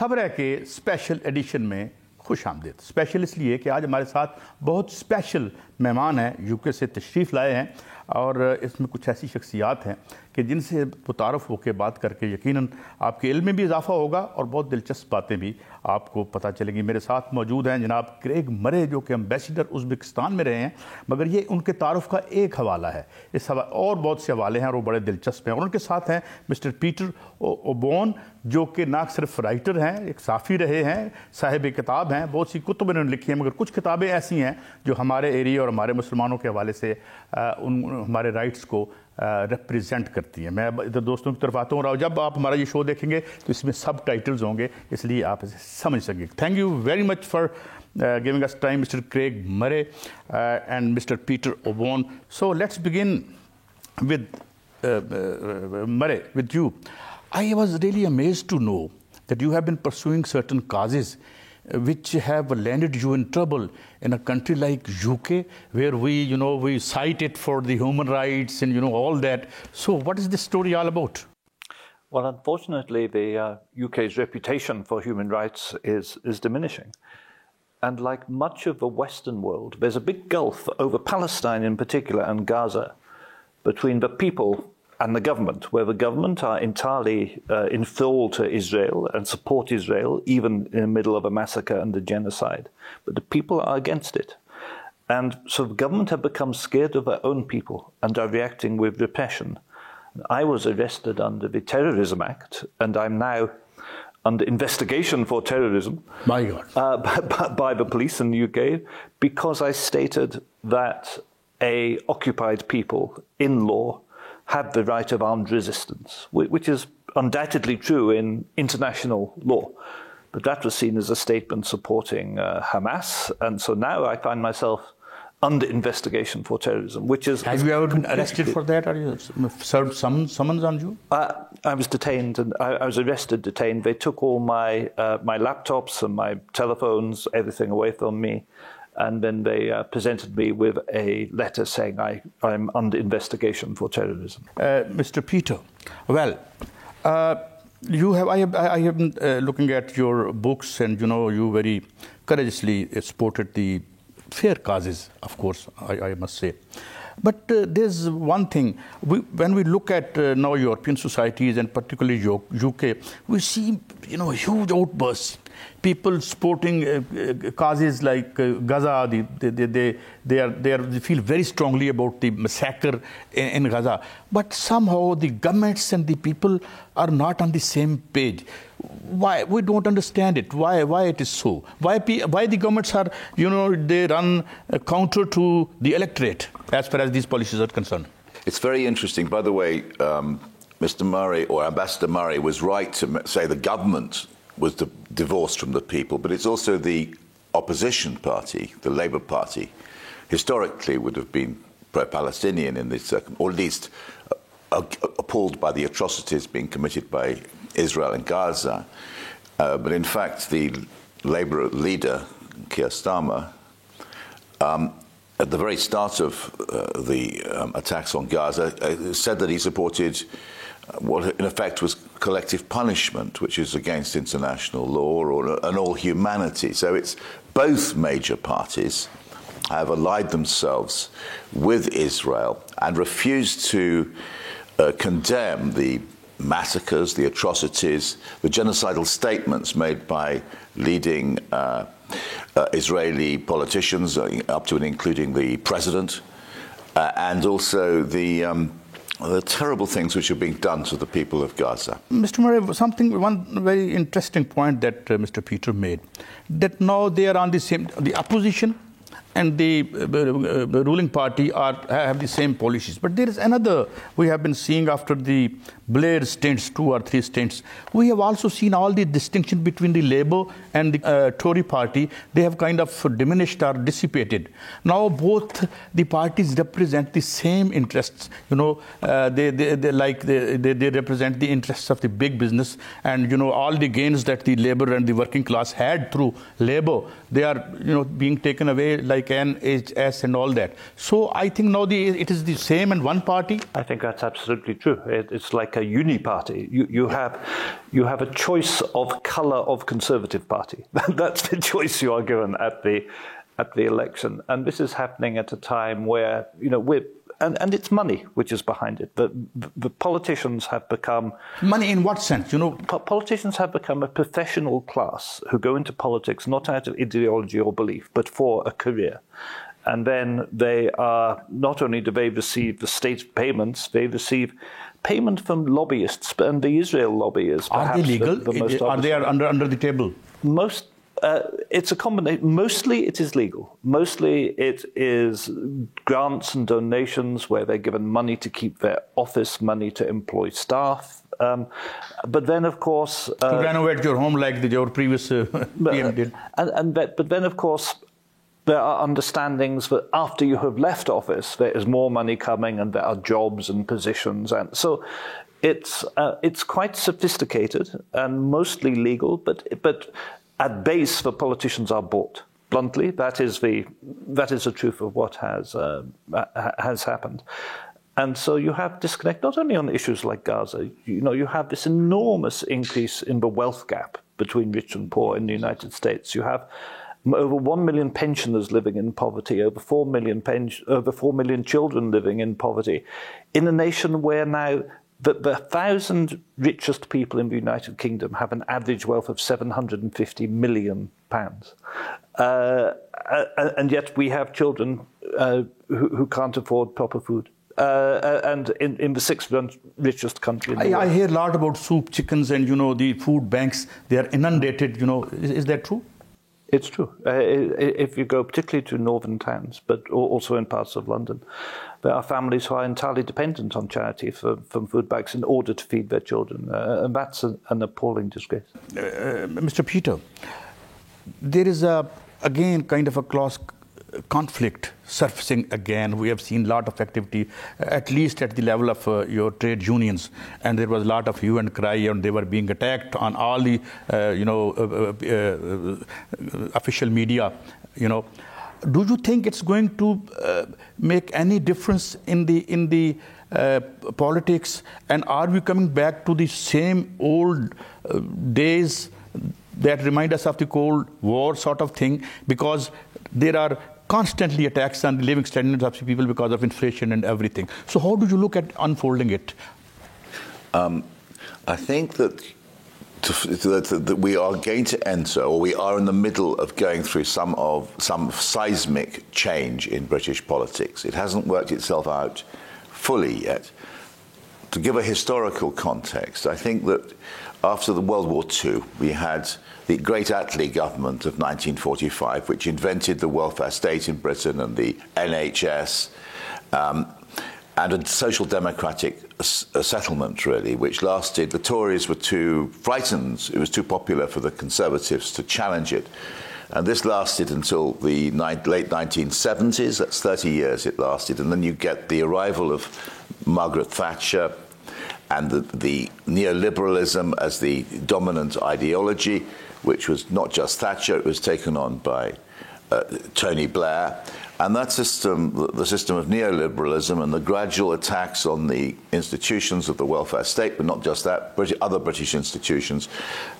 खबर है कि स्पेशल एडिशन में खुश आमदीद। स्पेशल इसलिए कि आज हमारे साथ बहुत स्पेशल मेहमान हैं, यूके से तशरीफ़ लाए हैं और इसमें कुछ ऐसी शख्सियात हैं कि जिनसे मुतारफ़ होकर बात करके यकीनन आपके इल्म में भी इजाफ़ा होगा और बहुत दिलचस्प बातें भी आपको पता चलेंगी। मेरे साथ मौजूद हैं जनाब क्रेग मरे, जो कि एम्बेसडर उज़्बेकिस्तान में रहे हैं, मगर ये उनके तारुफ़ का एक हवाला है। इस और बहुत से हवाले हैं और वो बड़े दिलचस्प हैं। और उनके साथ हैं मिस्टर पीटर ओबोन, जो कि ना सिर्फ राइटर हैं, एक साफ़ी रहे हैं, साहिब किताब हैं, बहुत सी कुतुब इन्होंने लिखी हैं, मगर कुछ किताबें ऐसी हैं जो हमारे एरिया और हमारे मुसलमानों के हवाले से हमारे राइट्स को रिप्रेजेंट करती हैं। मैं इधर दोस्तों की तरफ आता हूँ और जब आप हमारा ये शो देखेंगे तो इसमें सब टाइटल्स होंगे, इसलिए आप इसे समझ सकेंगे। Thank you very much for giving us time, Mister Craig Murray and Mister Peter Oborne. So let's begin with Murray, with you. I was really amazed to know that you have been pursuing certain causes which have landed you in trouble in a country like UK, where we cite it for the human rights and all that. So what is this story all about? Well, unfortunately, the UK's reputation for human rights is diminishing. And like much of the Western world, there's a big gulf over Palestine in particular and Gaza between the people and the government, where the government are entirely in thrall to Israel and support Israel, even in the middle of a massacre and a genocide. But the people are against it. And so the government have become scared of their own people and are reacting with repression. I was arrested under the Terrorism Act, and I'm now under investigation for terrorism. My God. By the police in the UK, because I stated that occupied people in law have the right of armed resistance, which is undoubtedly true in international law. But that was seen as a statement supporting Hamas, and so now I find myself under investigation for terrorism, which is... Have you ever been arrested for that? Are you served summons on you? I was detained, and I was arrested, detained. They took all my laptops and my telephones, everything away from me. And then they presented me with a letter saying I'm under investigation for terrorism. Mr. Peter, well, I have been looking at your books, and you very courageously supported the fair causes, of course, I must say. But there's one thing, when we look at now European societies and particularly UK, we see huge outbursts. People supporting causes like Gaza, they feel very strongly about the massacre in Gaza. But somehow the governments and the people are not on the same page. Why? We don't understand it. Why it is so? Why the governments are, they run counter to the electorate as far as these policies are concerned? It's very interesting. By the way, Mr. Murray, or Ambassador Murray, was right to say the government was divorced from the people, but it's also the opposition party, the Labour Party, historically would have been pro-Palestinian in this, or at least appalled by the atrocities being committed by Israel and Gaza. But in fact, the Labour leader, Keir Starmer, at the very start of the attacks on Gaza, said that he supported what in effect was collective punishment, which is against international law and all humanity. So it's both major parties have allied themselves with Israel and refused to condemn the massacres, the atrocities, the genocidal statements made by leading Israeli politicians, up to and including the president, and also the terrible things which are being done to the people of Gaza. Mr. Murray, one very interesting point that Mr. Peter made, that now they are on the opposition and the ruling party have the same policies. But there is another, we have been seeing after the Blair stints, 2 or 3 stints, we have also seen all the distinction between the Labour and the Tory party. They have kind of diminished or dissipated. Now both the parties represent the same interests. They represent the interests of the big business, and all the gains that the Labour and the working class had through Labour, they are being taken away like like NHS and all that. So I think now it is the same and one party. I think that's absolutely true. It's like a uni-party. You have a choice of colour of Conservative Party. That's the choice you are given at the election. And this is happening at a time where, and it's money which is behind it. The politicians have become... Money in what sense? Politicians have become a professional class who go into politics not out of ideology or belief, but for a career. And then they are, not only do they receive the state payments, they receive payment from lobbyists, and the Israel lobby is perhaps... Are they legal? Are they under the table? It's a combination. Mostly it is legal. Mostly it is grants and donations where they're given money to keep their office, money to employ staff. But then, of course... to renovate your home like your previous PM did. But then, of course, there are understandings that after you have left office, there is more money coming and there are jobs and positions. And so it's quite sophisticated and mostly legal, but at base, the politicians are bought. Bluntly, that is the truth of what has happened. And so you have disconnect not only on issues like Gaza. You have this enormous increase in the wealth gap between rich and poor in the United States. You have over 1 million pensioners living in poverty, over 4 million children living in poverty, in a nation where now the 1,000 richest people in the United Kingdom have an average wealth of £750 million. And yet we have children who can't afford proper food. And in the sixth richest country in the world. I hear a lot about soup chickens and, the food banks. They are inundated, Is that true? It's true. If you go particularly to northern towns, but also in parts of London, there are families who are entirely dependent on charity from food banks in order to feed their children. And that's an appalling disgrace. Mr. Peter, there is again kind of a class conflict surfacing again. We have seen a lot of activity, at least at the level of your trade unions, and there was a lot of hue and cry, and they were being attacked on all the official media. Do you think it's going to make any difference in the politics, and are we coming back to the same old days that remind us of the Cold War sort of thing, because there are constantly attacks on the living standards of people because of inflation and everything. So how do you look at unfolding it? I think that we are going to enter, or we are in the middle of going through some seismic change in British politics. It hasn't worked itself out fully yet. To give a historical context, I think that after the World War II, we had the Great Attlee government of 1945, which invented the welfare state in Britain and the NHS, and a social democratic settlement, really, which lasted. The Tories were too frightened. It was too popular for the Conservatives to challenge it. And this lasted until the late 1970s. That's 30 years it lasted. And then you get the arrival of Margaret Thatcher and the neoliberalism as the dominant ideology, which was not just Thatcher, it was taken on by Tony Blair. And that system, the system of neoliberalism and the gradual attacks on the institutions of the welfare state, but not just that, other British institutions,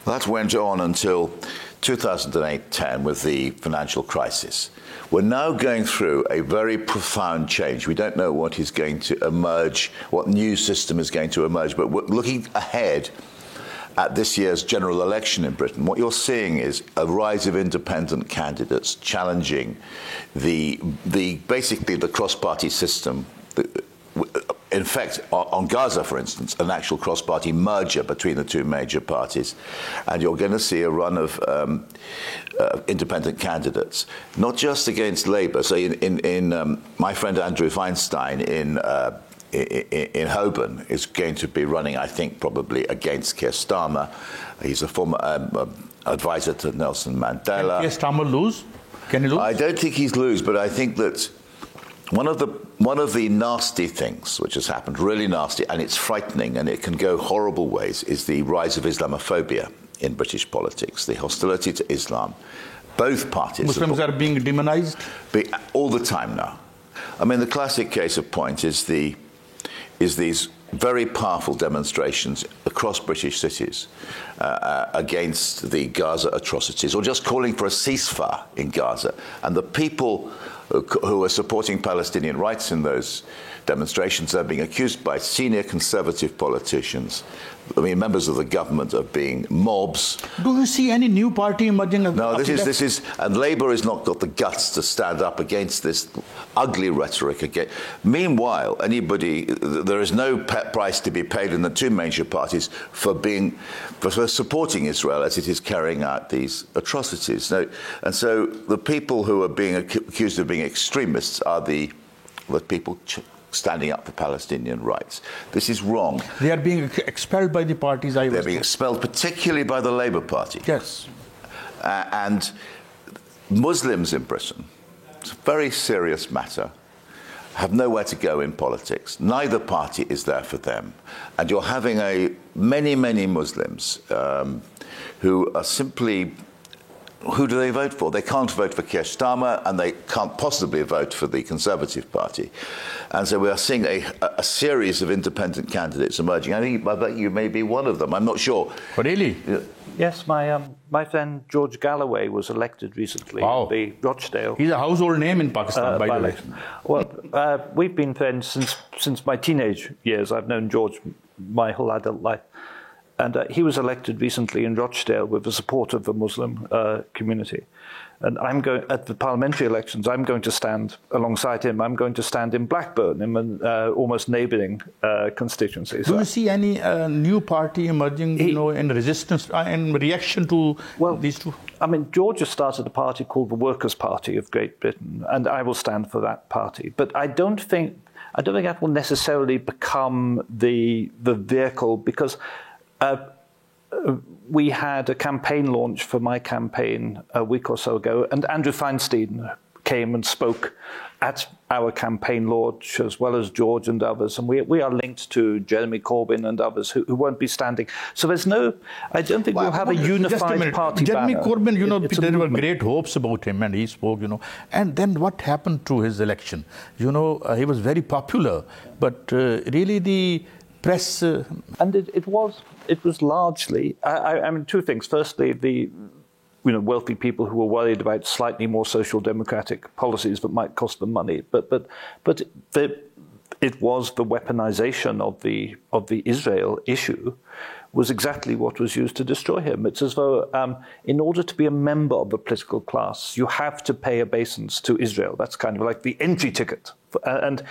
that went on until 2008-10 with the financial crisis. We're now going through a very profound change. We don't know what is going to emerge, what new system is going to emerge, but we're looking ahead at this year's general election in Britain. What you're seeing is a rise of independent candidates challenging basically the cross-party system. In fact, on Gaza, for instance, an actual cross-party merger between the two major parties, and you're going to see a run of independent candidates, not just against Labour. So, my friend Andrew Feinstein in Holborn is going to be running, I think, probably against Keir Starmer. He's a former advisor to Nelson Mandela. Can Keir Starmer lose? Can he lose? I don't think he's lose, but I think that one of the nasty things which has happened, really nasty, and it's frightening, and it can go horrible ways, is the rise of Islamophobia in British politics, the hostility to Islam, Both parties. Muslims are being demonized? All the time now. I mean, the classic case of point is these very powerful demonstrations across British cities against the Gaza atrocities, or just calling for a ceasefire in Gaza. And the people who are supporting Palestinian rights in those demonstrations are being accused by senior conservative politicians, I mean, members of the government, of being mobs. Do you see any new party emerging? No, this is, and Labour has not got the guts to stand up against this ugly rhetoric again. Meanwhile, there is no price to be paid in the two major parties for supporting Israel as it is carrying out these atrocities. And so the people who are being accused of being extremists are the people standing up for Palestinian rights. This is wrong. They are being expelled by the parties. They're being expelled particularly by the Labour Party. Yes. And Muslims in Britain, it's a very serious matter, have nowhere to go in politics. Neither party is there for them. And you're having many, many Muslims who are simply... Who do they vote for? They can't vote for Keir Starmer, and they can't possibly vote for the Conservative Party. And so we are seeing a series of independent candidates emerging. I bet you may be one of them. I'm not sure. Oh, really? Yes, my friend George Galloway was elected recently. Wow. The Rochdale. He's a household name in Pakistan, by the way. Well, we've been friends since my teenage years. I've known George my whole adult life. And he was elected recently in Rochdale with the support of the Muslim community. And at the parliamentary elections, I'm going to stand alongside him. I'm going to stand in Blackburn, in an almost neighbouring constituency. Do you see any new party emerging, in resistance, in reaction to these two? I mean, George has started a party called the Workers' Party of Great Britain, and I will stand for that party. But I don't think that will necessarily become the vehicle, because... we had a campaign launch for my campaign a week or so ago, and Andrew Feinstein came and spoke at our campaign launch, as well as George and others. And we are linked to Jeremy Corbyn and others who won't be standing. So I don't think we'll have a unified party Jeremy banner. Corbyn, there were great hopes about him, and he spoke, And then what happened to his election? He was very popular, but really the press... And it was largely, I mean, two things. Firstly, the wealthy people who were worried about slightly more social democratic policies that might cost them money, but it was the weaponization of the Israel issue was exactly what was used to destroy him. It's as though in order to be a member of the political class, you have to pay obeisance to Israel. That's kind of like the entry ticket. And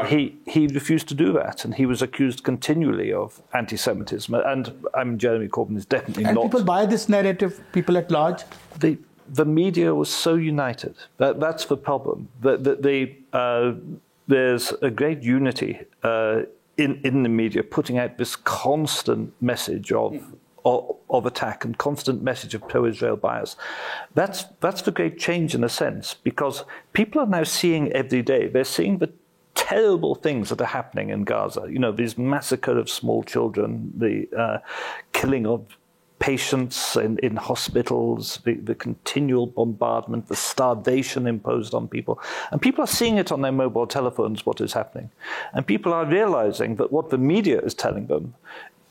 he refused to do that, and he was accused continually of anti-Semitism. And Jeremy Corbyn is definitely not. And people buy this narrative, people at large? The media was so united. That's the problem. There's a great unity in the media, putting out this constant message of attack and constant message of pro-Israel bias. That's the great change in a sense, because people are now seeing every day. They're seeing the terrible things that are happening in Gaza. These massacre of small children, the killing of patients in hospitals, the continual bombardment, the starvation imposed on people. And people are seeing it on their mobile telephones, what is happening. And people are realizing that what the media is telling them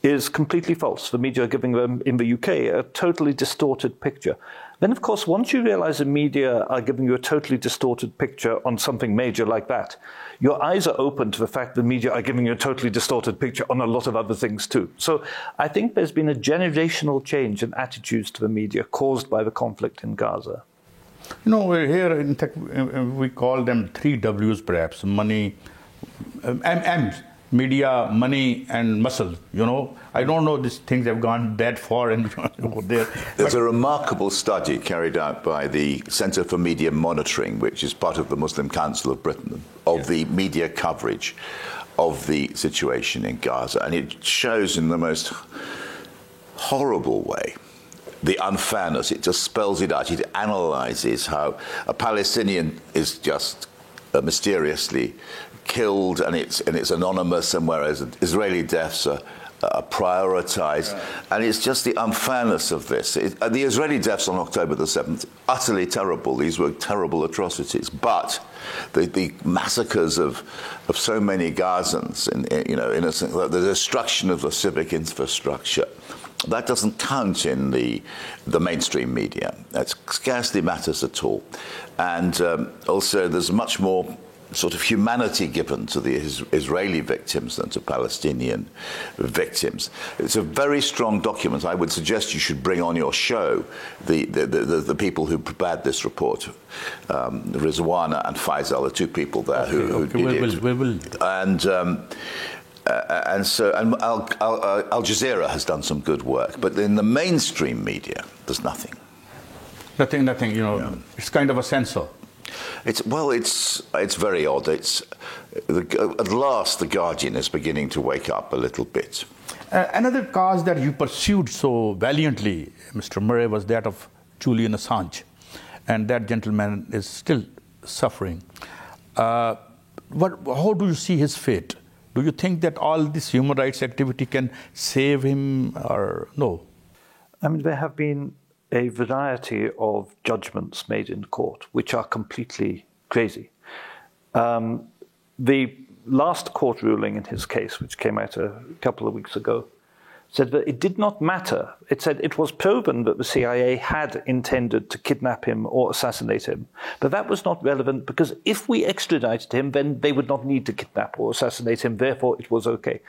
is completely false. The media are giving them, in the UK, a totally distorted picture. Then, of course, once you realize the media are giving you a totally distorted picture on something major like that, your eyes are open to the fact the media are giving you a totally distorted picture on a lot of other things too. So I think there's been a generational change in attitudes to the media caused by the conflict in Gaza. Here, in fact, we call them 3 W's perhaps: money, M's. Media, money, and muscle. I don't know these things have gone that far and there. There's a remarkable study carried out by the Centre for Media Monitoring, which is part of the Muslim Council of Britain, of the media coverage of the situation in Gaza. And it shows in the most horrible way the unfairness. It just spells it out. It analyses how a Palestinian is just mysteriously killed, and it's anonymous, and whereas Israeli deaths are prioritized, and it's just the unfairness of this. The Israeli deaths on October the 7th, utterly terrible. These were terrible atrocities, but the massacres of so many Gazans, innocent, the destruction of the civic infrastructure, that doesn't count in the mainstream media. That scarcely matters at all. And also there's much more sort of humanity given to the Israeli victims than to Palestinian victims. It's a very strong document. I would suggest you should bring on your show the people who prepared this report. Rizwana and Faisal, the two people there who did it. We will. And Al Jazeera has done some good work, but in the mainstream media, there's nothing. Nothing. It's kind of a censor. It's very odd. At last the Guardian is beginning to wake up a little bit. Another cause that you pursued so valiantly, Mr. Murray, was that of Julian Assange, and that gentleman is still suffering. How do you see his fate? Do you think that all this human rights activity can save him, or no? I mean, there have been a variety of judgments made in court, which are completely crazy. The last court ruling in his case, which came out a couple of weeks ago, said that it did not matter. It said it was proven that the CIA had intended to kidnap him or assassinate him, but that was not relevant because if we extradited him, then they would not need to kidnap or assassinate him, therefore it was okay.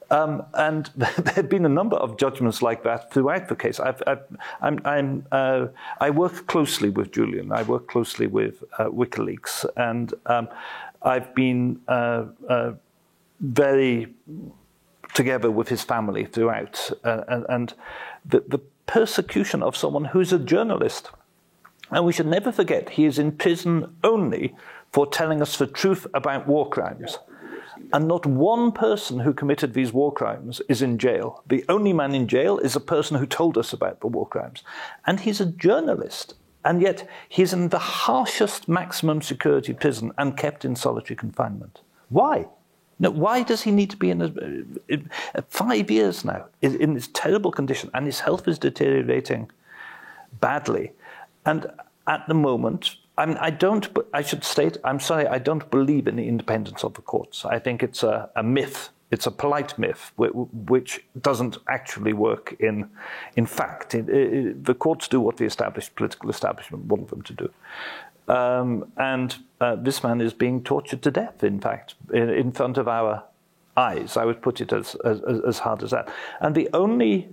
And there have been a number of judgments like that throughout the case. I work closely with Julian. I work closely with WikiLeaks, and I've been very together with his family throughout. And the persecution of someone who's a journalist, and we should never forget, he is in prison only for telling us the truth about war crimes. And not one person who committed these war crimes is in jail. The only man in jail is a person who told us about the war crimes. And he's a journalist. And yet he's in the harshest maximum security prison and kept in solitary confinement. Why? No, why does he need to be in 5 years now in this terrible condition? And his health is deteriorating badly. And at the moment, I should state, I'm sorry, I don't believe in the independence of the courts. I think it's a myth. It's a polite myth, which doesn't actually work in fact. The courts do what the political establishment want them to do. This man is being tortured to death, in fact, in front of our eyes. I would put it as hard as that. And the only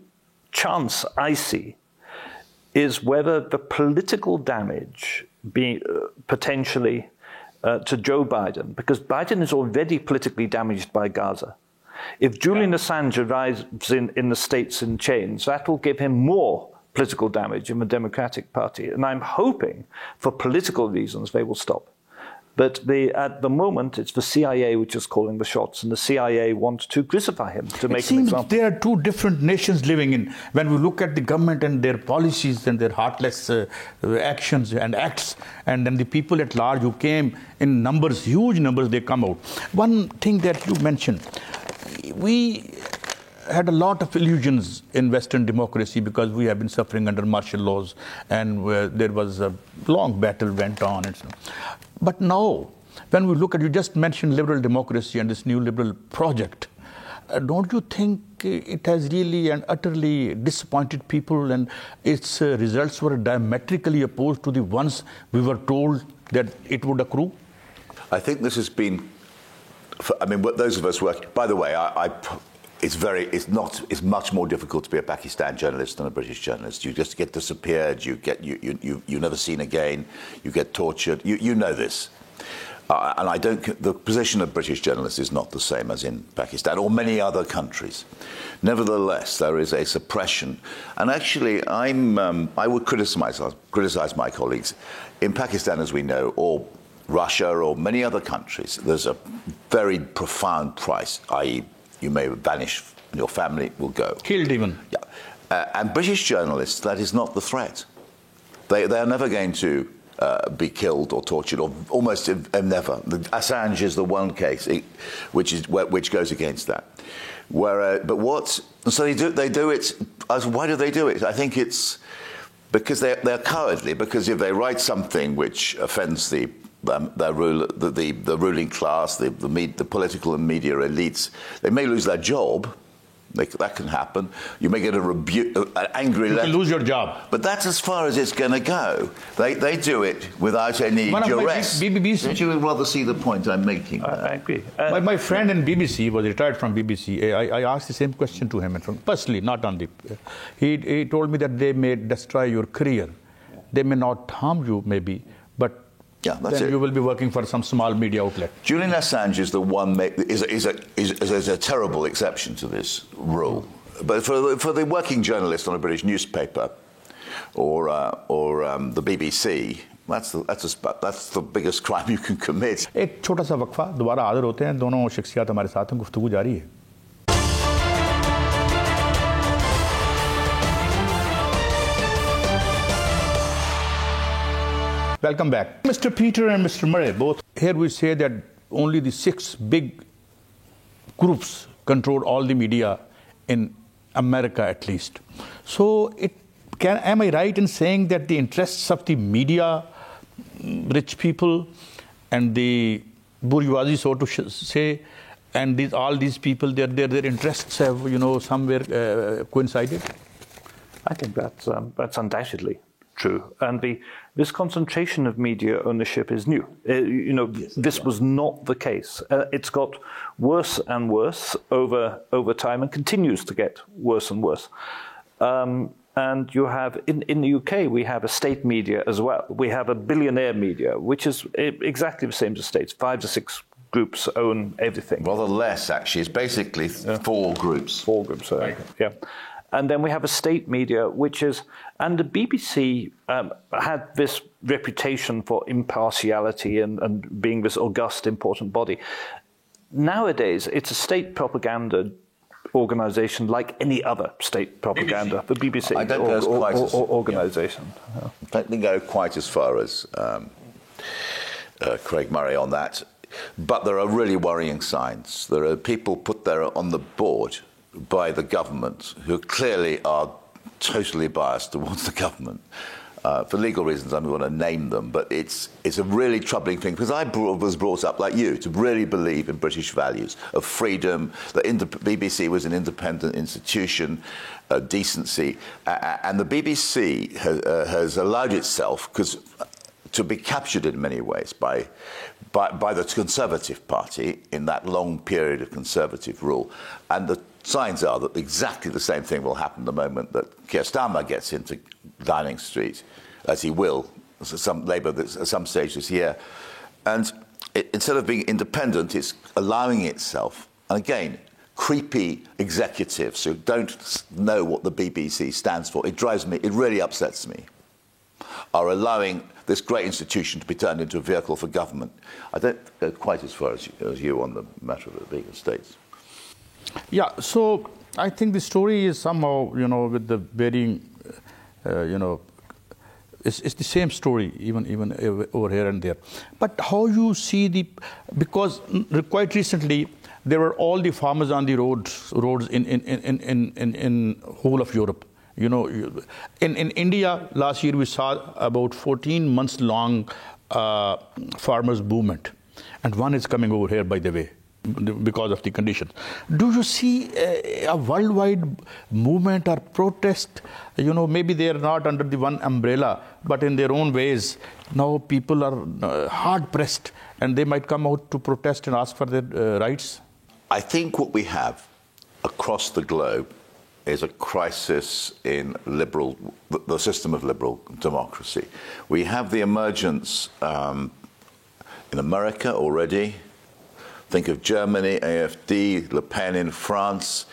chance I see is whether the political damage be potentially to Joe Biden, because Biden is already politically damaged by Gaza. If Julian Assange arrives in the States in chains, that will give him more political damage in the Democratic Party. And I'm hoping, for political reasons, they will stop. But at the moment, it's the CIA which is calling the shots, and the CIA wants to crucify him to make an example. It seems there are two different nations living in. When we look at the government and their policies and their heartless actions and acts, and then the people at large who came in numbers, huge numbers, they come out. One thing that you mentioned, we had a lot of illusions in Western democracy because we have been suffering under martial laws, and there was a long battle went on. And so. But now, when we look at, you just mentioned liberal democracy and this new liberal project, don't you think it has really and utterly disappointed people, and its results were diametrically opposed to the ones we were told that it would accrue? I think this has been, I mean, those of us working, by the way, it's much more difficult to be a Pakistan journalist than a British journalist. You just get disappeared, you're never seen again, you get tortured, you know this. And the position of British journalists is not the same as in Pakistan or many other countries. Nevertheless, there is a suppression. And actually, I would criticize my colleagues. In Pakistan, as we know, or Russia or many other countries, there's a very profound price, i.e., you may vanish, your family will go. Killed even. Yeah. And British journalists, that is not the threat. They are never going to be killed or tortured, or almost never. Assange is the one case which goes against that. So they do it. Why do they do it? I think it's because they're cowardly. Because if they write something which offends the ruling class, the political and media elites, they may lose their job. That can happen. You may get an angry letter. You can lose your job. But that's as far as it's going to go. They do it without any duress. Don't you rather see the point I'm making? I agree. My friend in BBC was retired from BBC. I asked the same question to him, and personally, not on the. He told me that they may destroy your career. Yeah. They may not harm you, maybe, but. Yeah, then you will be working for some small media outlet. Julian Assange is the one is a terrible exception to this rule. But for the working journalist on a British newspaper or the BBC, that's the biggest crime you can commit. एक छोटा सा वक्फा, दोबारा हाजिर होते हैं. दोनों शख्सियत हमारे साथ हैं, गुफ्तगू जारी है. Welcome back. Mr. Peter and Mr. Murray, both. Here we say that only the 6 big groups control all the media in America, at least. So, am I right in saying that the interests of the media, rich people, and the bourgeoisie, so to say, and all these people, their interests have, somewhere coincided? I think that's undoubtedly true, and this concentration of media ownership is new. This was not the case. It's got worse and worse over time, and continues to get worse and worse. And you have in the UK, we have a state media as well. We have a billionaire media, which is exactly the same as states. 5 to 6 groups own everything. Rather less, actually. It's basically 4 groups. 4 groups. Right. Yeah. And then we have a state media, and the BBC had this reputation for impartiality and being this august, important body. Nowadays, it's a state propaganda organisation like any other state propaganda. BBC. The BBC I don't go quite as organisation. Yeah. I don't go quite as far as Craig Murray on that. But there are really worrying signs. There are people put there on the board by the government who clearly are totally biased towards the government. For legal reasons, I'm going to name them, but it's a really troubling thing, because I was brought up, like you, to really believe in British values of freedom, that BBC was an independent institution, decency, and the BBC has allowed itself to be captured in many ways by the Conservative Party in that long period of Conservative rule. And the signs are that exactly the same thing will happen the moment that Keir Starmer gets into Downing Street, as he will, some Labour at some stage this year. And instead of being independent, it's allowing itself, and again, creepy executives who don't know what the BBC stands for, it really upsets me, are allowing this great institution to be turned into a vehicle for government. I don't go quite as far as you on the matter of the big estates. Yeah, so I think the story is somehow, with the varying, it's the same story, even over here and there. But how you see because quite recently there were all the farmers on the roads in whole of Europe. In India last year we saw about 14 months long farmers movement, and one is coming over here, by the way, because of the conditions. Do you see a worldwide movement or protest? Maybe they are not under the one umbrella, but in their own ways. Now people are hard pressed, and they might come out to protest and ask for their rights. I think what we have across the globe is a crisis in the system of liberal democracy. We have the emergence in America already. Think of Germany, AfD, Le Pen in France.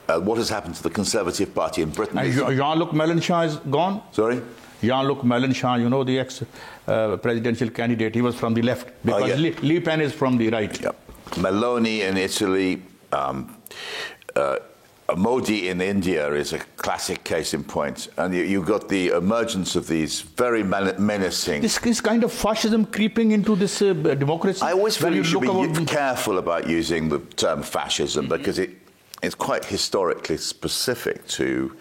What has happened to the Conservative Party in Britain? Jean-Luc Mélenchon is gone? Sorry? Jean-Luc Mélenchon, the ex-presidential candidate, he was from the left, because Le Pen is from the right. Yep. Meloni in Italy. Modi in India is a classic case in point, and you've got the emergence of these very menacing. This kind of fascism creeping into this democracy. I always feel you should be careful about using the term fascism because it's quite historically specific to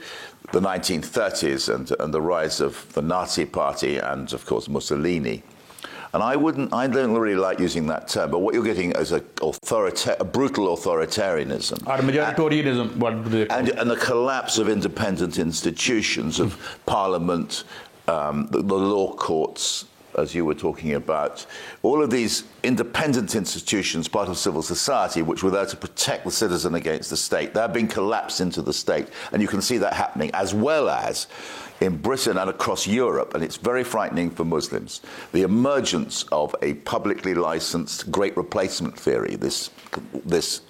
the 1930s and the rise of the Nazi Party and, of course, Mussolini. And I don't really like using that term, but what you're getting is a brutal authoritarianism. Or majoritarianism, what do they call it? And the collapse of independent institutions, of parliament, the law courts, as you were talking about. All of these independent institutions, part of civil society, which were there to protect the citizen against the state, they're being collapsed into the state. And you can see that happening, as well as in Britain and across Europe, and it's very frightening for Muslims, the emergence of a publicly licensed great replacement theory, this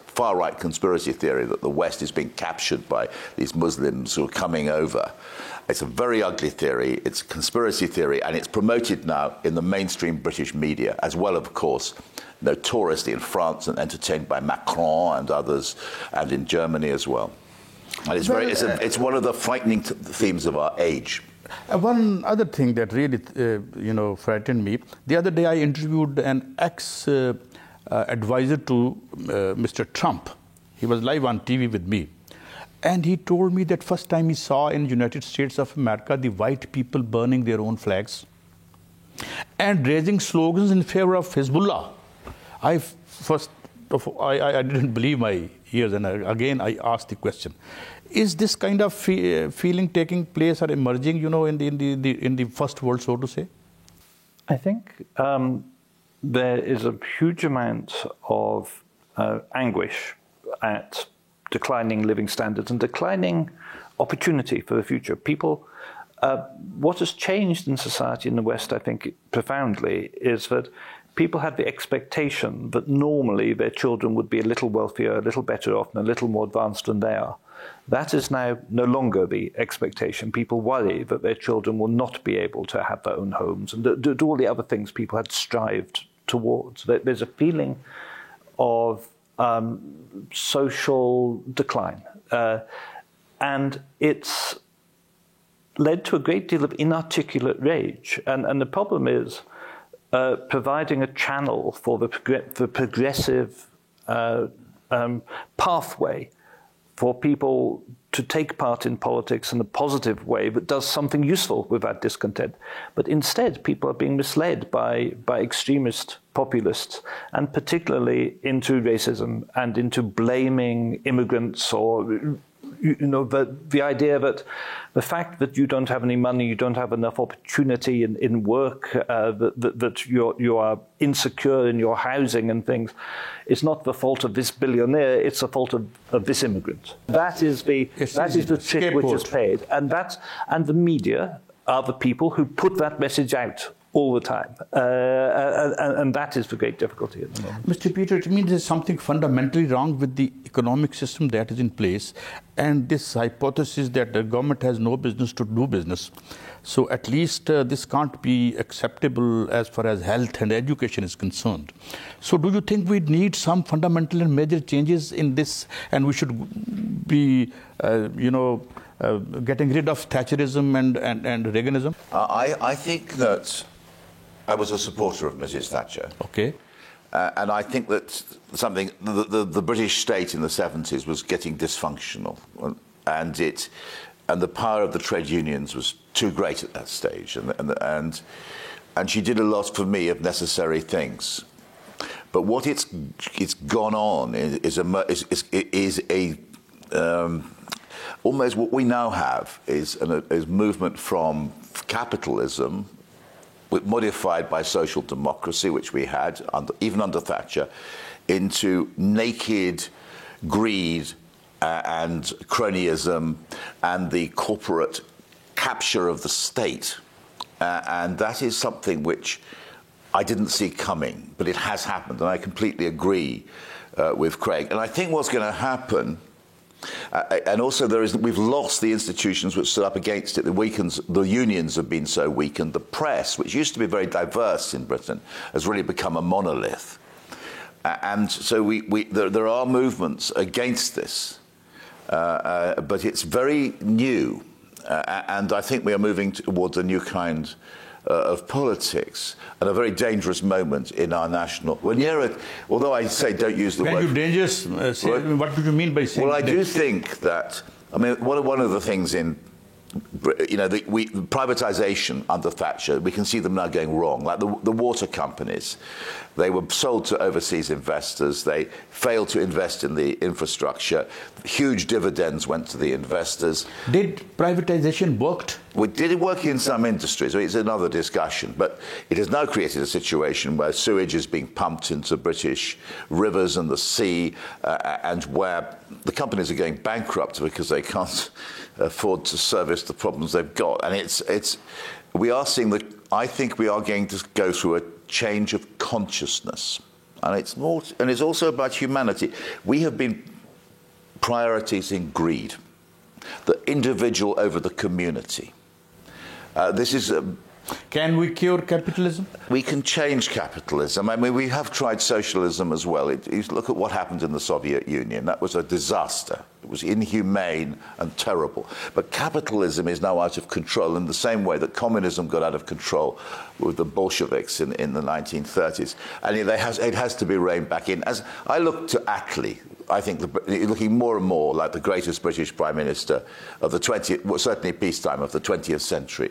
far-right conspiracy theory that the West is being captured by these Muslims who are coming over. It's a very ugly theory, it's a conspiracy theory, and it's promoted now in the mainstream British media, as well, of course, notoriously in France and entertained by Macron and others, and in Germany as well. And it's one of the frightening themes of our age. One other thing that really, frightened me. The other day, I interviewed an ex-advisor to Mr. Trump. He was live on TV with me, and he told me that first time he saw in United States of America the white people burning their own flags and raising slogans in favor of Hezbollah. I didn't believe my ears, and again I asked the question: is this kind of feeling taking place or emerging, in the first world, so to say? I think there is a huge amount of anguish at declining living standards and declining opportunity for the future. People, what has changed in society in the West, I think, profoundly, is that people had the expectation that normally their children would be a little wealthier, a little better off, and a little more advanced than they are. That is now no longer the expectation. People worry that their children will not be able to have their own homes and do all the other things people had strived towards. There's a feeling of social decline. And it's led to a great deal of inarticulate rage. And the problem is providing a channel for the progressive pathway for people to take part in politics in a positive way that does something useful with that discontent. But instead, people are being misled by extremist populists, and particularly into racism and into blaming immigrants, or the idea that the fact that you don't have any money, you don't have enough opportunity in work, that you are insecure in your housing and things, is not the fault of this billionaire, it's the fault of this immigrant. That is the trick which is paid. And the media are the people who put that message out all the time. And that is the great difficulty at the moment. Mr. Peter, it means there's something fundamentally wrong with the economic system that is in place, and this hypothesis that the government has no business to do business. So at least this can't be acceptable as far as health and education is concerned. So do you think we need some fundamental and major changes in this, and we should be, getting rid of Thatcherism and Reaganism? I think that I was a supporter of Mrs. Thatcher. Okay. And I think that the British state in the 70s was getting dysfunctional, and the power of the trade unions was too great at that stage, and she did a lot for me of necessary things. But what it's gone on is almost what we now have is movement from capitalism, modified by social democracy, which we had even under Thatcher, into naked greed and cronyism and the corporate capture of the state. And that is something which I didn't see coming, but it has happened, and I completely agree with Craig. And I think what's going to happen, and also we've lost the institutions which stood up against it. The unions have been so weakened. The press, which used to be very diverse in Britain, has really become a monolith. And so there are movements against this. but it's very new. And I think we are moving towards a new kind of politics and a very dangerous moment in our national. Although I say don't use the word. When you dangerous, what do you mean by saying? Well, I do think that. I mean, one of the things in, privatization under Thatcher, we can see them now going wrong. Like the water companies, they were sold to overseas investors. They failed to invest in the infrastructure. Huge dividends went to the investors. Did privatization work? Did it work in some industries? It's another discussion. But it has now created a situation where sewage is being pumped into British rivers and the sea, and where the companies are going bankrupt because they can't afford to service the problems they've got. And we are seeing that. I think we are going to go through a change of consciousness, and it's also about humanity. We have been prioritizing greed, the individual over the community. Can we cure capitalism? We can change capitalism. I mean, we have tried socialism as well. You look at what happened in the Soviet Union. That was a disaster. It was inhumane and terrible. But capitalism is now out of control in the same way that communism got out of control with the Bolsheviks in the 1930s. And it has to be reined back in. As I look to Attlee, I think looking more and more like the greatest British Prime Minister of the 20th, well, certainly peacetime, of the 20th century.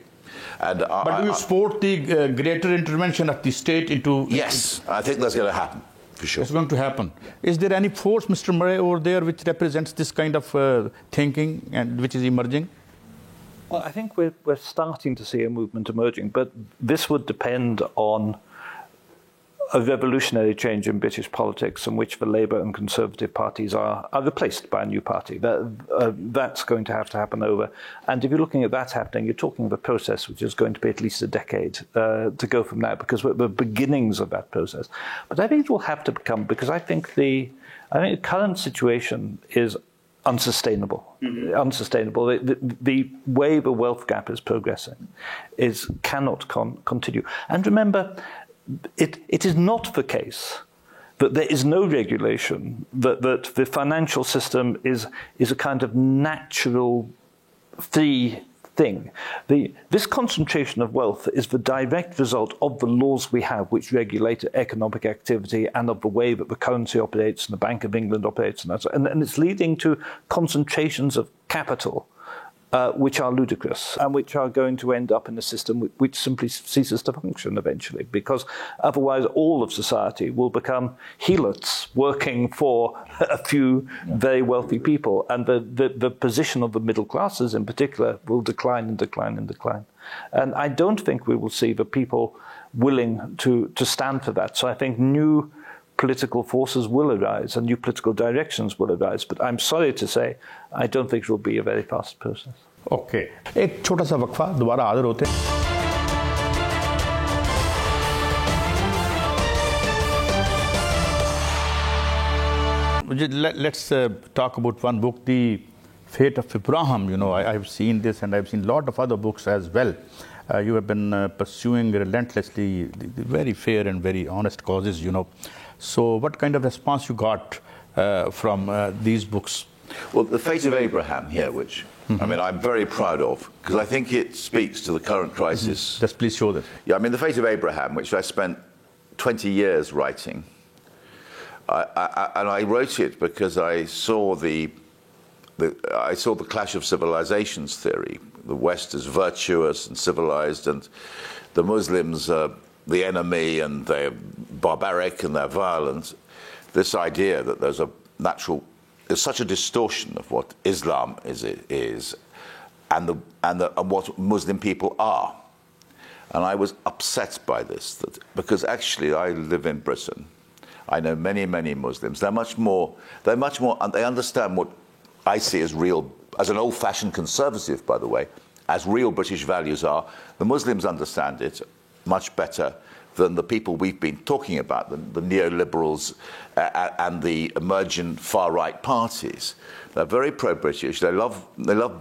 But do you support the greater intervention of the state into... Yes, I think that's going to happen, for sure. It's going to happen. Is there any force, Mr. Murray, over there which represents this kind of thinking and which is emerging? Well, I think we're starting to see a movement emerging, but this would depend on a revolutionary change in British politics in which the Labour and Conservative parties are replaced by a new party. That's going to happen over. And if you're looking at that happening, you're talking of a process which is going to be at least a decade to go from now, because we're at the beginnings of that process. But I think it will have to become, because I think the current situation is unsustainable. Mm-hmm. Unsustainable. The way the wealth gap is progressing cannot continue. And remember, it is not the case that there is no regulation, that the financial system is a kind of natural free thing. This concentration of wealth is the direct result of the laws we have which regulate economic activity and of the way that the currency operates and the Bank of England operates, and it's leading to concentrations of capital which are ludicrous and which are going to end up in a system which simply ceases to function eventually, because otherwise all of society will become helots working for a few very wealthy people, and the position of the middle classes in particular will decline and decline and decline. And I don't think we will see the people willing to stand for that. So I think new political forces will arise and new political directions will arise, but I'm sorry to say I don't think it will be a very fast process. Okay. एक छोटा सा वक्फा, दोबारा हाजिर होते हैं. Let's talk about one book, The Fate of Abraham. You know, I've seen this, and I've seen a lot of other books as well. You have been pursuing relentlessly the very fair and very honest causes, you know. So what kind of response you got from these books? Well, The Fate of Abraham here, which I mean I'm very proud of, because I think it speaks to the current crisis. Just please show that. Yeah, I mean The Fate of Abraham, which I spent 20 years writing. And I wrote it because I saw the clash of civilizations theory. The West is virtuous and civilized, and the Muslims are the enemy, and they're barbaric and they're violent. This idea that there's such a distortion of what Islam is and what Muslim people are. And I was upset by this, because actually I live in Britain. I know many, many Muslims. They understand what I see as real, as an old-fashioned conservative, by the way, as real British values are. The Muslims understand it much better than the people we've been talking about, the neoliberals and the emergent far-right parties. They're very pro-British. They love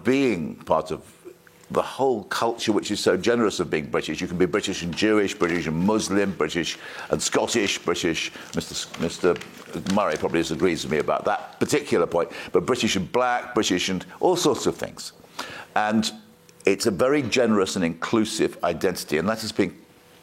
being part of the whole culture which is so generous of being British. You can be British and Jewish, British and Muslim, British and Scottish, British. Mr. Murray probably disagrees with me about that particular point, but British and black, British and all sorts of things. And it's a very generous and inclusive identity, and that has been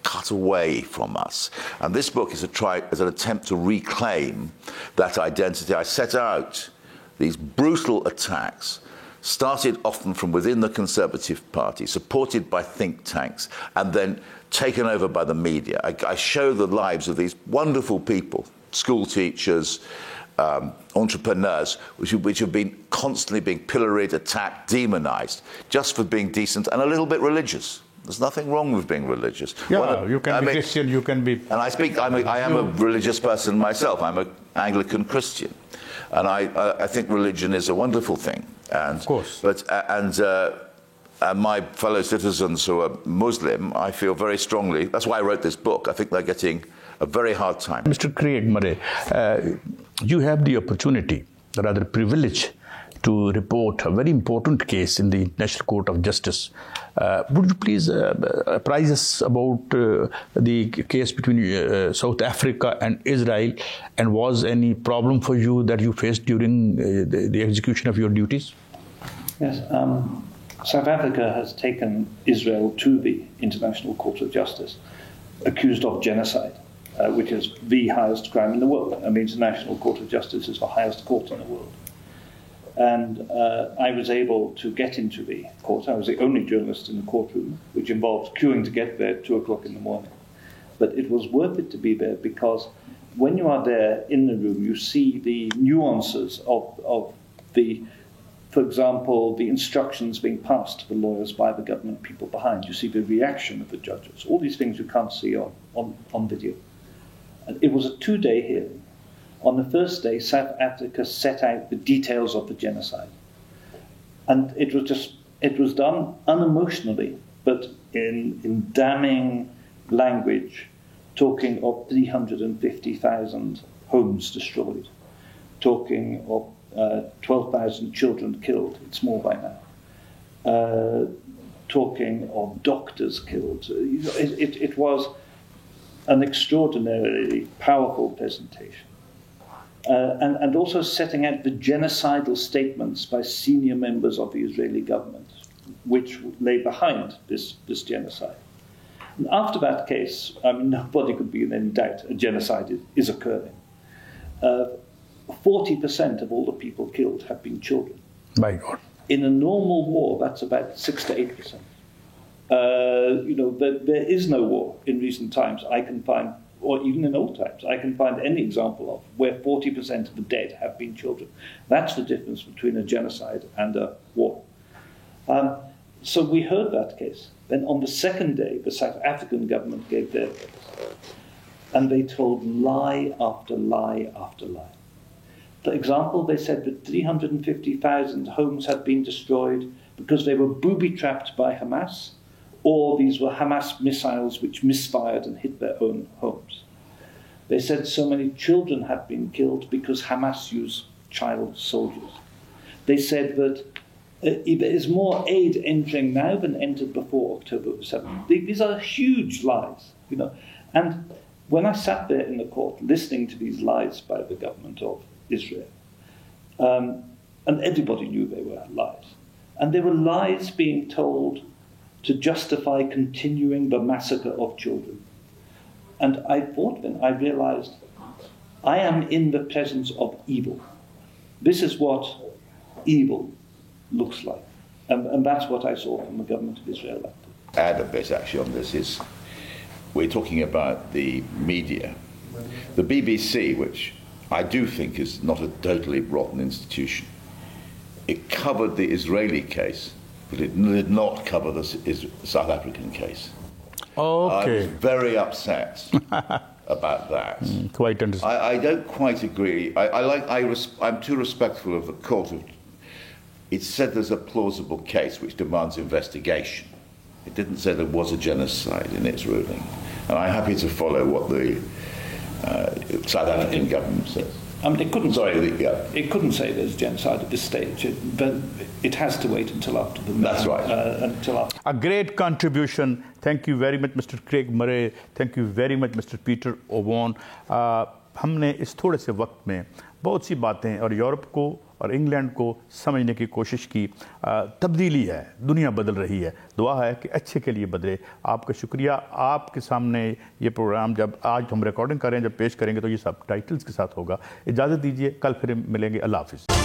cut away from us. And this book is an attempt to reclaim that identity. I set out these brutal attacks, started often from within the Conservative Party, supported by think tanks, and then taken over by the media. I show the lives of these wonderful people, school teachers, entrepreneurs, which have been constantly being pilloried, attacked, demonized, just for being decent and a little bit religious. There's nothing wrong with being religious. Yeah, you can be Christian, you can be... And I am a religious person myself. I'm an Anglican Christian. And I think religion is a wonderful thing. And, of course. But, and my fellow citizens who are Muslim, I feel very strongly, that's why I wrote this book, I think they're getting a very hard time. Mr. Craig Murray, you have the opportunity, rather privilege, to report a very important case in the International Court of Justice. Would you please apprise us about the case between South Africa and Israel, and was any problem for you that you faced during the execution of your duties? Yes, South Africa has taken Israel to the International Court of Justice, accused of genocide, which is the highest crime in the world. And the International Court of Justice is the highest court in the world. And I was able to get into the court. I was the only journalist in the courtroom, which involved queuing to get there at 2 o'clock in the morning. But it was worth it to be there, because when you are there in the room, you see the nuances of the, for example, the instructions being passed to the lawyers by the government people behind. You see the reaction of the judges. All these things you can't see on video. And it was a 2-day hearing. On the first day, South Africa set out the details of the genocide. And it was done unemotionally, but in damning language, talking of 350,000 homes destroyed, talking of 12,000 children killed, it's more by now, talking of doctors killed. It was an extraordinarily powerful presentation. And also setting out the genocidal statements by senior members of the Israeli government, which lay behind this genocide. And after that case, I mean, nobody could be in any doubt a genocide is occurring. 40% of all the people killed have been children. My God. In a normal war, that's about 6 to 8%. There is no war in recent times I can find, or even in old times, I can find any example of where 40% of the dead have been children. That's the difference between a genocide and a war. So we heard that case. Then on the second day, the South African government gave their case. And they told lie after lie after lie. For example, they said that 350,000 homes had been destroyed because they were booby-trapped by Hamas, or these were Hamas missiles which misfired and hit their own homes. They said so many children had been killed because Hamas used child soldiers. They said that there is more aid entering now than entered before October 7th. These are huge lies, And when I sat there in the court listening to these lies by the government of Israel, and everybody knew they were lies, and they were lies being told to justify continuing the massacre of children. And I thought then, I realized, I am in the presence of evil. This is what evil looks like. And that's what I saw from the government of Israel. Add a bit actually on this is, we're talking about the media. The BBC, which I do think is not a totally rotten institution, it covered the Israeli case, but it did not cover the South African case. Okay. I was very upset about that. Quite understand. I don't quite agree. I'm too respectful of the court. It said there's a plausible case which demands investigation. It didn't say there was a genocide in its ruling. And I'm happy to follow what the South African government says. I mean, it couldn't. Sorry, yeah. It couldn't say there's genocide at this stage, but it has to wait until after the. That's right. Until after. A great contribution. Thank you very much, Mr. Craig Murray. Thank you very much, Mr. Peter Owen. हमने इस थोड़े से वक्त में बहुत सी बातें और Europe को और इंग्लैंड को समझने की कोशिश की। तब्दीली है, दुनिया बदल रही है, दुआ है कि अच्छे के लिए बदले। आपका शुक्रिया। आपके सामने ये प्रोग्राम जब आज हम रिकॉर्डिंग करें, जब पेश करेंगे तो ये सब टाइटल्स के साथ होगा। इजाज़त दीजिए, कल फिर मिलेंगे। अल्लाह हाफ़िज़।